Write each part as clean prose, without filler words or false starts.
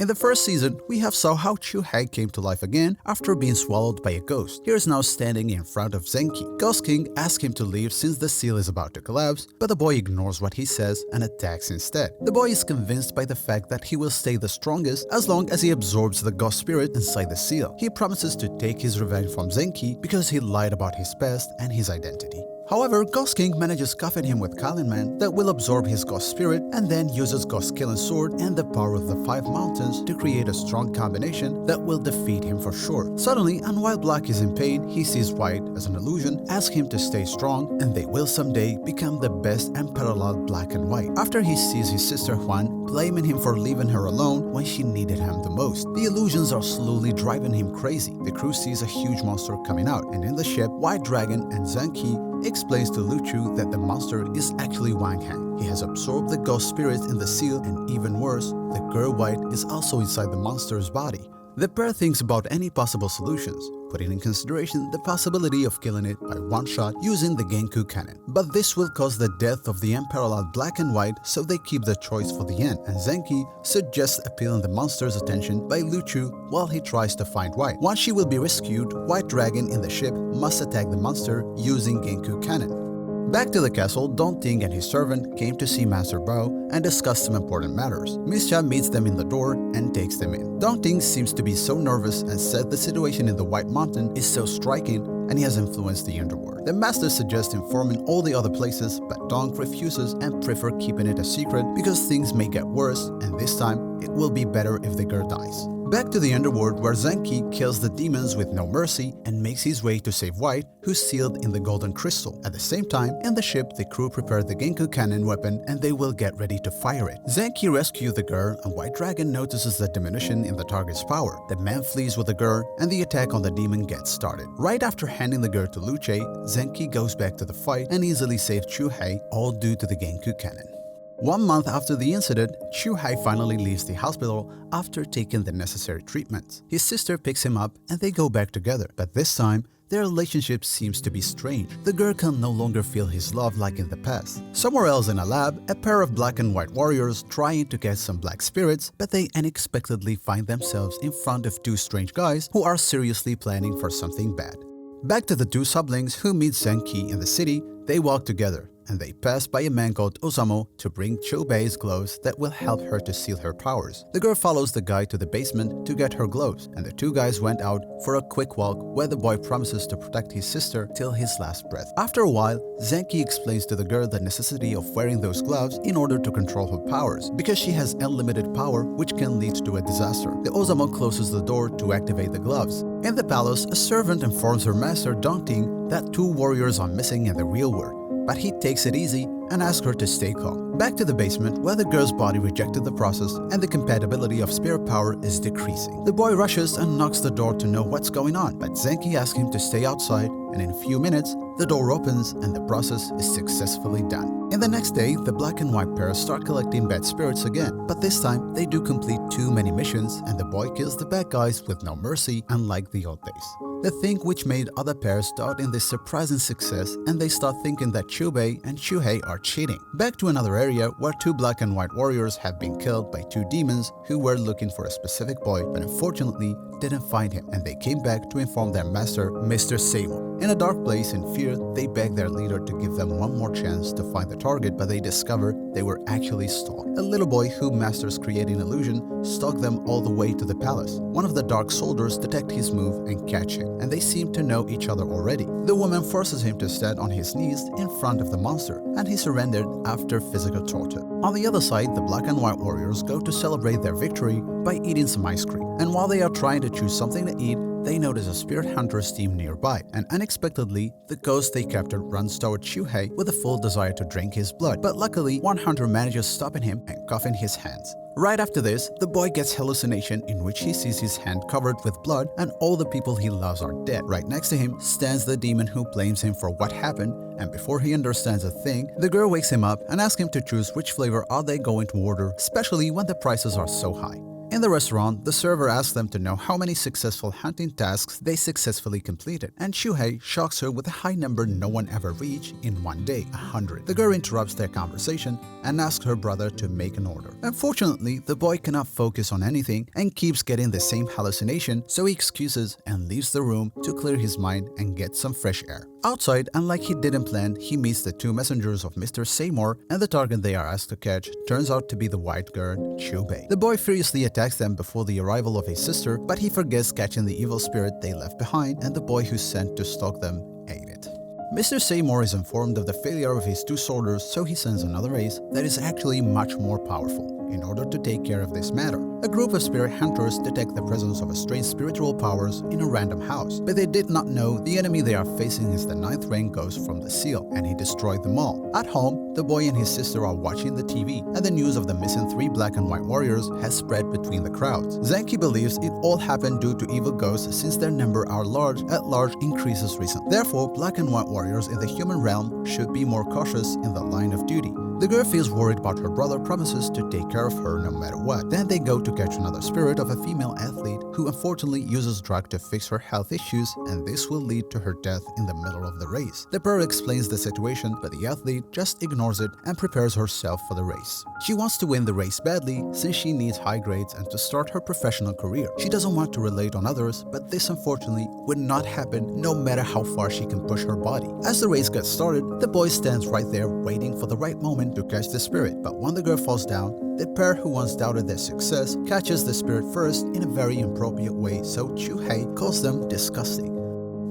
In the first season, we have saw how Chuhei came to life again after being swallowed by a ghost. He is now standing in front of Zenki. Ghost King asks him to leave since the seal is about to collapse, but the boy ignores what he says and attacks instead. The boy is convinced by the fact that he will stay the strongest as long as he absorbs the ghost spirit inside the seal. He promises to take his revenge from Zenki because he lied about his past and his identity. However, Ghost King manages cuffing him with Kalin Man that will absorb his ghost spirit and then uses Ghost Killing Sword and the power of the 5 mountains to create a strong combination that will defeat him for sure. Suddenly, and while Black is in pain, he sees White as an illusion, asks him to stay strong, and they will someday become the best unparalleled Black and White. After he sees his sister Juan blaming him for leaving her alone when she needed him the most. The illusions are slowly driving him crazy. The crew sees a huge monster coming out, and in the ship, White Dragon and Zenki explains to Luchu that the monster is actually Wang Hang. He has absorbed the ghost spirit in the seal, and even worse, the girl White is also inside the monster's body. The pair thinks about any possible solutions, putting in consideration the possibility of killing it by one shot using the Genku cannon. But this will cause the death of the unparalleled Black and White, so they keep the choice for the end, and Zenki suggests appealing the monster's attention by Luchu while he tries to find White. Once she will be rescued, White Dragon in the ship must attack the monster using Genku cannon. Back to the castle, Dong Ting and his servant came to see Master Bao and discuss some important matters. Mischa meets them in the door and takes them in. Dong Ting seems to be so nervous and said the situation in the White Mountain is so striking and he has influenced the underworld. The master suggests informing all the other places, but Dong refuses and prefers keeping it a secret because things may get worse, and this time it will be better if the girl dies. Back to the underworld where Zenki kills the demons with no mercy and makes his way to save White, who's sealed in the golden crystal. At the same time, in the ship, the crew prepare the Genku cannon weapon and they will get ready to fire it. Zenki rescues the girl and White Dragon notices the diminution in the target's power. The man flees with the girl and the attack on the demon gets started. Right after handing the girl to Luche, Zenki goes back to the fight and easily saves Chuhei, all due to the Genku cannon. 1 month after the incident, Chuhei finally leaves the hospital after taking the necessary treatments. His sister picks him up and they go back together, but this time, their relationship seems to be strange. The girl can no longer feel his love like in the past. Somewhere else in a lab, a pair of Black and White warriors trying to get some black spirits, but they unexpectedly find themselves in front of 2 strange guys who are seriously planning for something bad. Back to the 2 siblings who meet Zenki in the city, they walk together, and they pass by a man called Osamu to bring Chobei's gloves that will help her to seal her powers. The girl follows the guy to the basement to get her gloves, and the 2 guys went out for a quick walk where the boy promises to protect his sister till his last breath. After a while, Zenki explains to the girl the necessity of wearing those gloves in order to control her powers, because she has unlimited power which can lead to a disaster. The Osamu closes the door to activate the gloves. In the palace, a servant informs her master Dong Ting that 2 warriors are missing in the real world, but he takes it easy and asks her to stay calm. Back to the basement where the girl's body rejected the process and the compatibility of spirit power is decreasing. The boy rushes and knocks the door to know what's going on, but Zenki asks him to stay outside, and in a few minutes, the door opens and the process is successfully done. In the next day, the Black and White pair start collecting bad spirits again, but this time they do complete too many missions and the boy kills the bad guys with no mercy, unlike the old days. The thing which made other pairs doubt in this surprising success, and they start thinking that Chubei and Chuhei are cheating. Back to another area where 2 Black and White warriors have been killed by 2 demons who were looking for a specific boy but unfortunately didn't find him, and they came back to inform their master, Mr. Seimu. In a dark place in fear, they beg their leader to give them one more chance to find the target, but they discover they were actually stalked. A little boy who masters creating illusion stalked them all the way to the palace. One of the dark soldiers detect his move and catch him, and they seem to know each other already. The woman forces him to stand on his knees in front of the monster, and he surrendered after physical torture. On the other side, the Black and White warriors go to celebrate their victory by eating some ice cream, and while they are trying to choose something to eat, they notice a spirit hunter's team nearby, and unexpectedly, the ghost they captured runs toward Chuhei with a full desire to drink his blood, but luckily, one hunter manages stopping him and cuffing his hands. Right after this, the boy gets hallucination in which he sees his hand covered with blood and all the people he loves are dead. Right next to him stands the demon who blames him for what happened, and before he understands a thing, the girl wakes him up and asks him to choose which flavor are they going to order, especially when the prices are so high. In the restaurant, the server asks them to know how many successful hunting tasks they successfully completed, and Shuhei shocks her with a high number no one ever reached in one day, 100. The girl interrupts their conversation and asks her brother to make an order. Unfortunately, the boy cannot focus on anything and keeps getting the same hallucination, so he excuses and leaves the room to clear his mind and get some fresh air. Outside, unlike he didn't plan, he meets the two messengers of Mr. Seymour, and the target they are asked to catch turns out to be the white girl, Chubei. The boy furiously attacks them before the arrival of his sister, but he forgets catching the evil spirit they left behind, and the boy who's sent to stalk them ate it. Mr. Seymour is informed of the failure of his two soldiers, so he sends another race that is actually much more powerful. In order to take care of this matter, a group of spirit hunters detect the presence of strange spiritual powers in a random house, but they did not know the enemy they are facing is the 9th rank ghost from the seal, and he destroyed them all. At home, the boy and his sister are watching the TV, and the news of the missing 3 black and white warriors has spread between the crowds. Zenki believes it all happened due to evil ghosts since their number are large increases recently. Therefore, black and white warriors in the human realm should be more cautious in the line of duty. The girl feels worried but her brother promises to take care of her no matter what. Then they go to catch another spirit of a female athlete who unfortunately uses drug to fix her health issues, and this will lead to her death in the middle of the race. The pair explains the situation, but the athlete just ignores it and prepares herself for the race. She wants to win the race badly since she needs high grades and to start her professional career. She doesn't want to relate on others, but this unfortunately would not happen no matter how far she can push her body. As the race gets started, the boy stands right there waiting for the right moment to catch the spirit, but when the girl falls down, the pair who once doubted their success catches the spirit first in a very inappropriate way, so Chuhei calls them disgusting.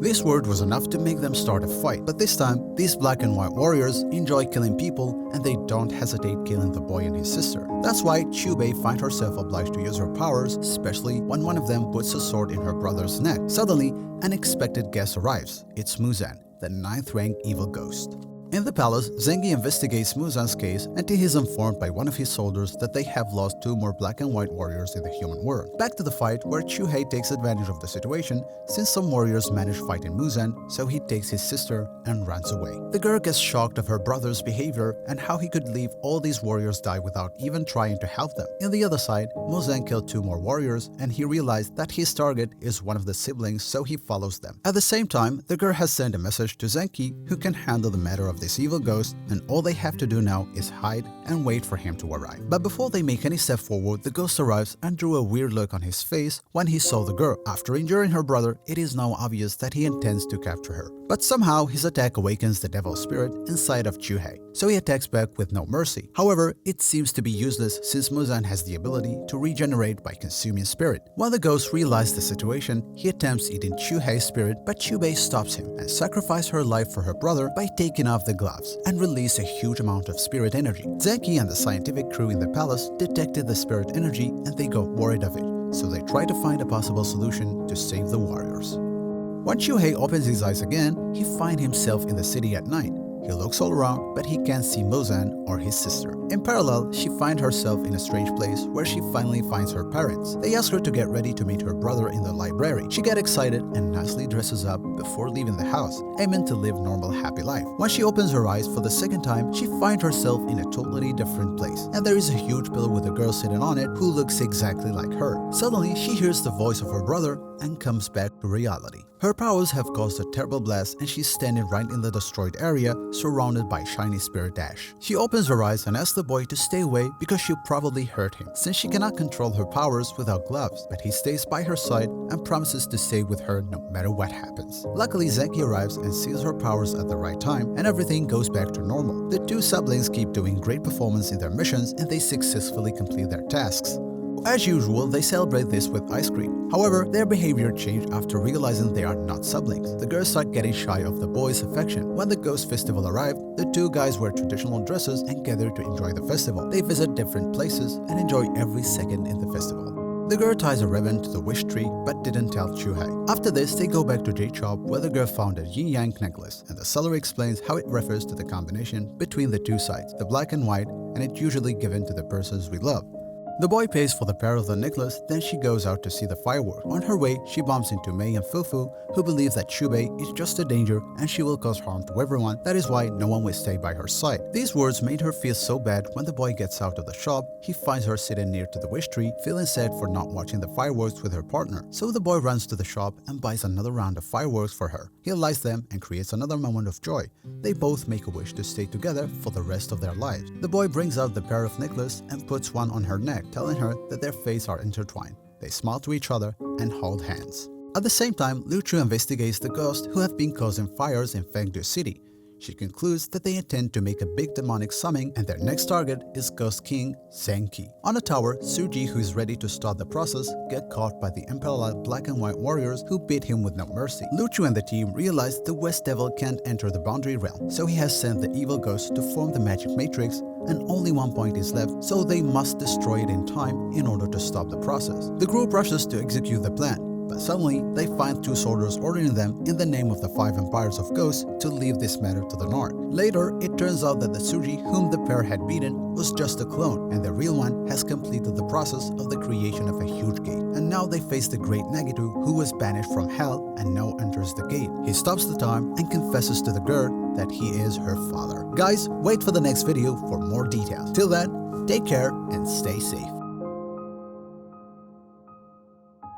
This word was enough to make them start a fight, but this time, these black and white warriors enjoy killing people and they don't hesitate killing the boy and his sister. That's why Chubei finds herself obliged to use her powers, especially when one of them puts a sword in her brother's neck. Suddenly, an unexpected guest arrives. It's Muzan, the 9th rank evil ghost. In the palace, Zengi investigates Muzan's case until he is informed by one of his soldiers that they have lost 2 more black and white warriors in the human world. Back to the fight, where Chuhei takes advantage of the situation since some warriors manage fighting Muzan, so he takes his sister and runs away. The girl gets shocked of her brother's behavior and how he could leave all these warriors die without even trying to help them. In the other side, Muzan killed 2 more warriors and he realized that his target is one of the siblings, so he follows them. At the same time, the girl has sent a message to Zenki, who can handle the matter of this evil ghost, and all they have to do now is hide and wait for him to arrive. But before they make any step forward, the ghost arrives and drew a weird look on his face when he saw the girl. After injuring her brother, it is now obvious that he intends to capture her. But somehow his attack awakens the devil spirit inside of Chuhei, so he attacks back with no mercy. However, it seems to be useless since Muzan has the ability to regenerate by consuming spirit. When the ghost realizes the situation, he attempts eating Chuhei's spirit, but Chubei stops him and sacrifices her life for her brother by taking off the gloves and release a huge amount of spirit energy. Zenki and the scientific crew in the palace detected the spirit energy and they got worried of it, so they try to find a possible solution to save the warriors. When Chuhei opens his eyes again, he finds himself in the city at night. He looks all around, but he can't see Muzan or his sister. In parallel, she finds herself in a strange place where she finally finds her parents. They ask her to get ready to meet her brother in the library. She gets excited and nicely dresses up before leaving the house, aiming to live normal, happy life. When she opens her eyes for the second time, she finds herself in a totally different place, and there is a huge pillow with a girl sitting on it who looks exactly like her. Suddenly, she hears the voice of her brother and comes back to reality. Her powers have caused a terrible blast and she's standing right in the destroyed area, surrounded by shiny spirit ash. She opens her eyes and asks the boy to stay away because she'll probably hurt him, since she cannot control her powers without gloves, but he stays by her side and promises to stay with her no matter what happens. Luckily, Zenki arrives and sees her powers at the right time and everything goes back to normal. The 2 siblings keep doing great performance in their missions and they successfully complete their tasks. As usual, they celebrate this with ice cream. However, their behavior changed after realizing they are not siblings. The girls start getting shy of the boys' affection. When the Ghost Festival arrived, the 2 guys wear traditional dresses and gather to enjoy the festival. They visit different places and enjoy every second in the festival. The girl ties a ribbon to the wish tree but didn't tell Chuhei. After this, they go back to Jade Shop where the girl found a yin-yang necklace, and the seller explains how it refers to the combination between the 2 sides, the black and white, and it's usually given to the persons we love. The boy pays for the pair of the necklace, then she goes out to see the firework. On her way, she bumps into Mei and Fufu, who believe that Shubei is just a danger and she will cause harm to everyone. That is why no one will stay by her side. These words made her feel so bad. When the boy gets out of the shop, he finds her sitting near to the wish tree, feeling sad for not watching the fireworks with her partner. So the boy runs to the shop and buys another round of fireworks for her. He lights them and creates another moment of joy. They both make a wish to stay together for the rest of their lives. The boy brings out the pair of necklaces and puts one on her neck, telling her that their fates are intertwined. They smile to each other and hold hands. At the same time, Liu Chu investigates the ghosts who have been causing fires in Fengdu City. She concludes that they intend to make a big demonic summon and their next target is Ghost King Zenki. On a tower, Suji, who is ready to start the process, get caught by the Imperial black and white warriors who beat him with no mercy. Liu Chu and the team realize the West Devil can't enter the boundary realm, so he has sent the evil ghost to form the magic matrix, and only one point is left, so they must destroy it in time in order to stop the process. The group rushes to execute the plan, but suddenly they find two soldiers ordering them in the name of the 5 empires of ghosts to leave this matter to the north. Later, it turns out that the Suji whom the pair had beaten was just a clone, and the real one has completed the process of the creation of a huge gate. And now they face the great Nagitu, who was banished from hell and now enters the gate. He stops the time and confesses to the girl that he is her father. Guys, wait for the next video for more details. Till then, take care and stay safe.